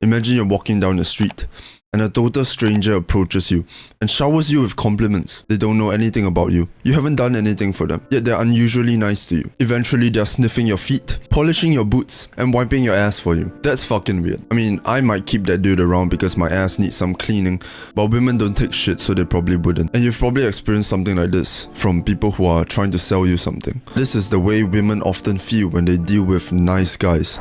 Imagine you're walking down the street and a total stranger approaches you and showers you with compliments. They don't know anything about you. You haven't done anything for them, yet they're unusually nice to you. Eventually, they're sniffing your feet, polishing your boots, and wiping your ass for you. That's fucking weird. I mean, I might keep that dude around because my ass needs some cleaning, but women don't take shit, so they probably wouldn't. And you've probably experienced something like this from people who are trying to sell you something. This is the way women often feel when they deal with nice guys.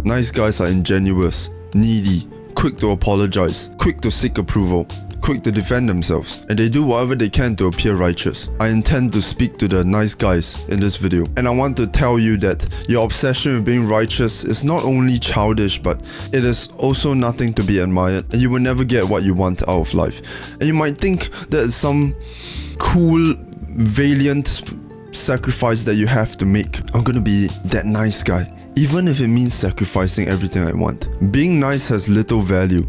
Nice guys are ingenuous, needy, quick to apologize, quick to seek approval, quick to defend themselves, and they do whatever they can to appear righteous. I intend to speak to the nice guys in this video, and I want to tell you that your obsession with being righteous is not only childish, but it is also nothing to be admired, and you will never get what you want out of life. And you might think that it's some cool, valiant sacrifice that you have to make. I'm gonna be that nice guy, even if it means sacrificing everything I want. Being nice has little value,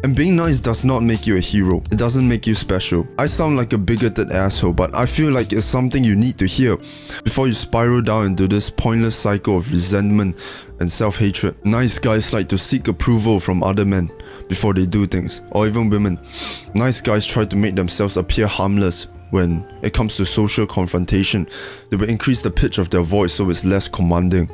and being nice does not make you a hero. It doesn't make you special. I sound like a bigoted asshole, but I feel like it's something you need to hear before you spiral down into this pointless cycle of resentment and self-hatred. Nice guys like to seek approval from other men before they do things, or even women. Nice guys try to make themselves appear harmless. When it comes to social confrontation, they will increase the pitch of their voice so it's less commanding.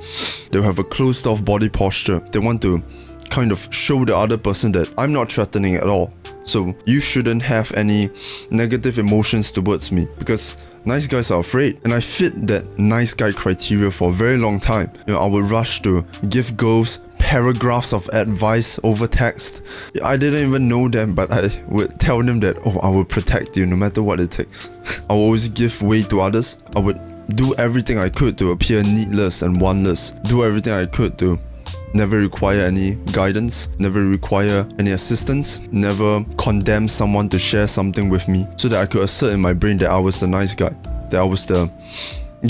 They'll have a closed-off body posture. They want to kind of show the other person that I'm not threatening at all, so you shouldn't have any negative emotions towards me, because nice guys are afraid. And I fit that nice guy criteria for a very long time. I would rush to give girls paragraphs of advice over text. I didn't even know them, but I would tell them that, oh, I will protect you no matter what it takes. I will always give way to others. I would do everything I could to appear needless and wantless. Do everything I could to never require any guidance, never require any assistance, never condemn someone to share something with me, so that I could assert in my brain that I was the nice guy, that I was the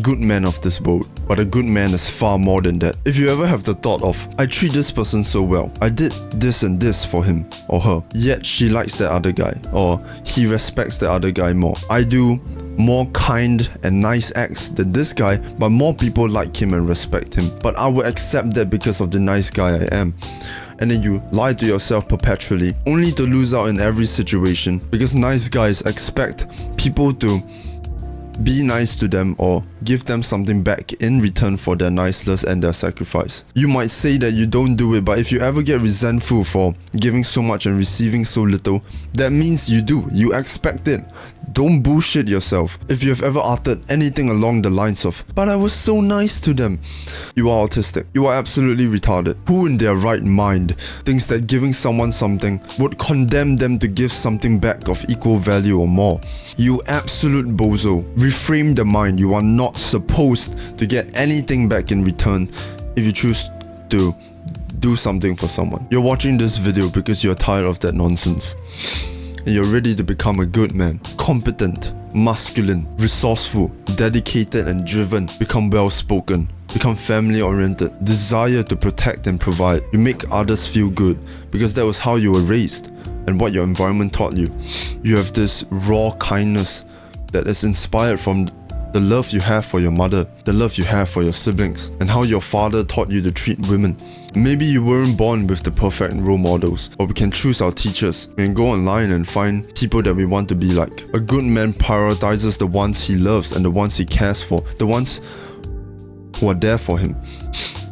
good man of this world. But a good man is far more than that. If you ever have the thought of, I treat this person so well, I did this and this for him or her, yet she likes that other guy, or he respects the other guy more. I do more kind and nice acts than this guy, but more people like him and respect him. But I would accept that because of the nice guy I am. And then you lie to yourself perpetually, only to lose out in every situation, because nice guys expect people to be nice to them or give them something back in return for their niceness and their sacrifice. You might say that you don't do it, but if you ever get resentful for giving so much and receiving so little, that means you do. You expect it. Don't bullshit yourself. If you have ever uttered anything along the lines of, but I was so nice to them, you are autistic. You are absolutely retarded. Who in their right mind thinks that giving someone something would condemn them to give something back of equal value or more? You absolute bozo. Reframe the mind. You are not supposed to get anything back in return if you choose to do something for someone. You're watching this video because you're tired of that nonsense. And you're ready to become a good man, competent, masculine, resourceful, dedicated and driven, become well-spoken, become family-oriented, desire to protect and provide. You make others feel good because that was how you were raised and what your environment taught you. You have this raw kindness that is inspired from the love you have for your mother, the love you have for your siblings, and how your father taught you to treat women. Maybe you weren't born with the perfect role models, or we can choose our teachers. We can go online and find people that we want to be like. A good man prioritizes the ones he loves and the ones he cares for, the ones who are there for him.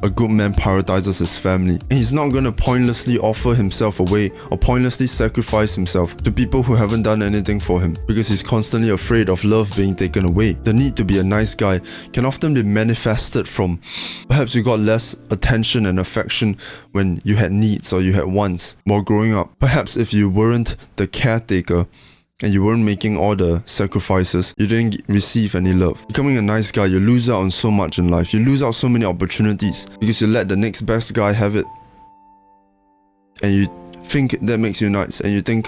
A good man prioritizes his family, and he's not going to pointlessly offer himself away or pointlessly sacrifice himself to people who haven't done anything for him, because he's constantly afraid of love being taken away. The need to be a nice guy can often be manifested from perhaps you got less attention and affection when you had needs or you had wants while growing up. Perhaps if you weren't the caretaker and you weren't making all the sacrifices, you didn't receive any love. Becoming a nice guy, you lose out on so much in life. You lose out so many opportunities because you let the next best guy have it. And you think that makes you nice, and you think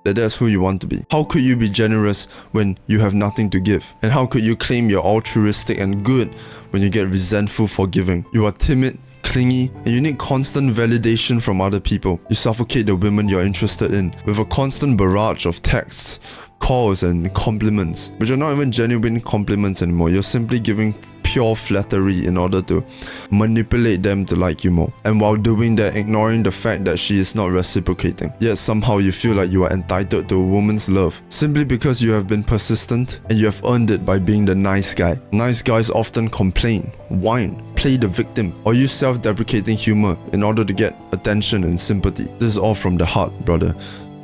that that's who you want to be. How could you be generous when you have nothing to give? And how could you claim you're altruistic and good when you get resentful for giving? You are timid, clingy, and you need constant validation from other people. You suffocate the women you're interested in with a constant barrage of texts, calls, and compliments, which are not even genuine compliments anymore. You're simply giving pure flattery in order to manipulate them to like you more. And while doing that, ignoring the fact that she is not reciprocating. Yet somehow you feel like you are entitled to a woman's love, simply because you have been persistent and you have earned it by being the nice guy. Nice guys often complain, whine, play the victim, or use self-deprecating humor in order to get attention and sympathy. This is all from the heart, brother.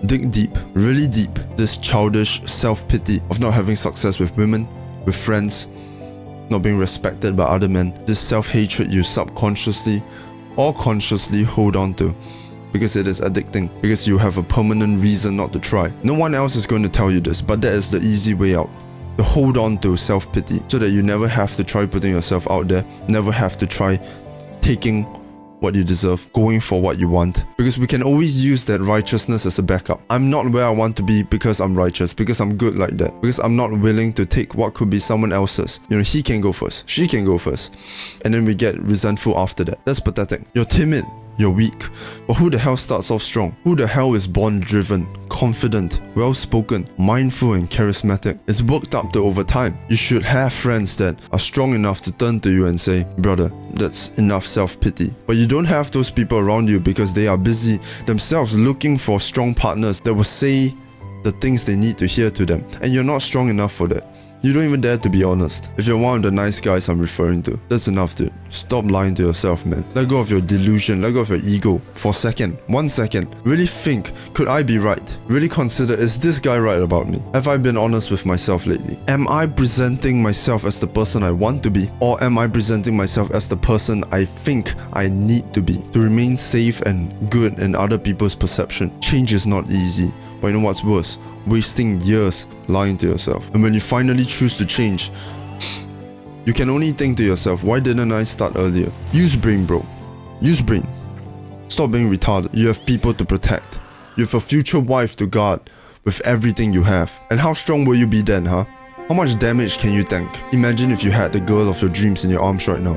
Dig deep, really deep, this childish self-pity of not having success with women, with friends, not being respected by other men, this self-hatred you subconsciously or consciously hold on to because it is addicting, because you have a permanent reason not to try. No one else is going to tell you this, but that is the easy way out. To hold on to self-pity so that you never have to try putting yourself out there, never have to try taking what you deserve, going for what you want. Because we can always use that righteousness as a backup. I'm not where I want to be because I'm righteous, because I'm good like that, because I'm not willing to take what could be someone else's. You know, he can go first, she can go first, and then we get resentful after that. That's pathetic. You're timid, you're weak. But who the hell starts off strong? Who the hell is born driven, confident, well-spoken, mindful and charismatic? It's worked up to over time. You should have friends that are strong enough to turn to you and say, brother, that's enough self-pity. But you don't have those people around you because they are busy themselves looking for strong partners that will say the things they need to hear to them. And you're not strong enough for that. You don't even dare to be honest. If you're one of the nice guys I'm referring to, that's enough, dude. Stop lying to yourself, man. Let go of your delusion, let go of your ego for a second, 1 second. Really think, could I be right? Really consider, is this guy right about me? Have I been honest with myself lately? Am I presenting myself as the person I want to be? Or am I presenting myself as the person I think I need to be? To remain safe and good in other people's perception. Change is not easy. But you know what's worse? Wasting years lying to yourself. And when you finally choose to change, you can only think to yourself, why didn't I start earlier? Use brain, bro. Use brain. Stop being retarded. You have people to protect. You have a future wife to guard with everything you have. And how strong will you be then, huh? How much damage can you tank? Imagine if you had the girl of your dreams in your arms right now.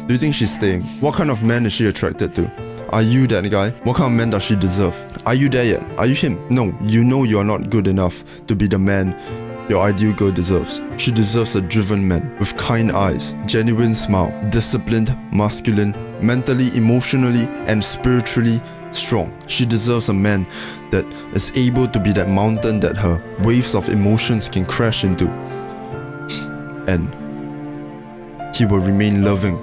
Do you think she's staying? What kind of man is she attracted to? Are you that guy? What kind of man does she deserve? Are you there yet? Are you him? No, you know you are not good enough to be the man your ideal girl deserves. She deserves a driven man with kind eyes, genuine smile, disciplined, masculine, mentally, emotionally, and spiritually strong. She deserves a man that is able to be that mountain that her waves of emotions can crash into. And he will remain loving,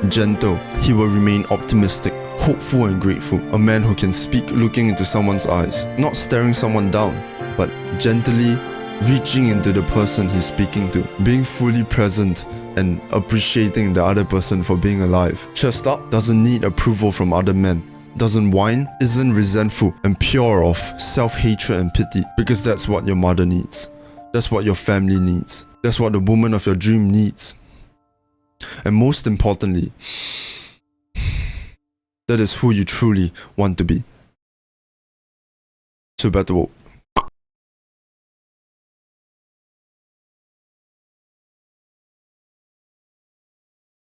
gentle. He will remain optimistic, hopeful and grateful. A man who can speak looking into someone's eyes, not staring someone down, but gently reaching into the person he's speaking to, being fully present and appreciating the other person for being alive. Chest up, doesn't need approval from other men, doesn't whine, isn't resentful, and pure of self-hatred and pity, because that's what your mother needs. That's what your family needs. That's what the woman of your dream needs. And most importantly, that is who you truly want to be. So better work.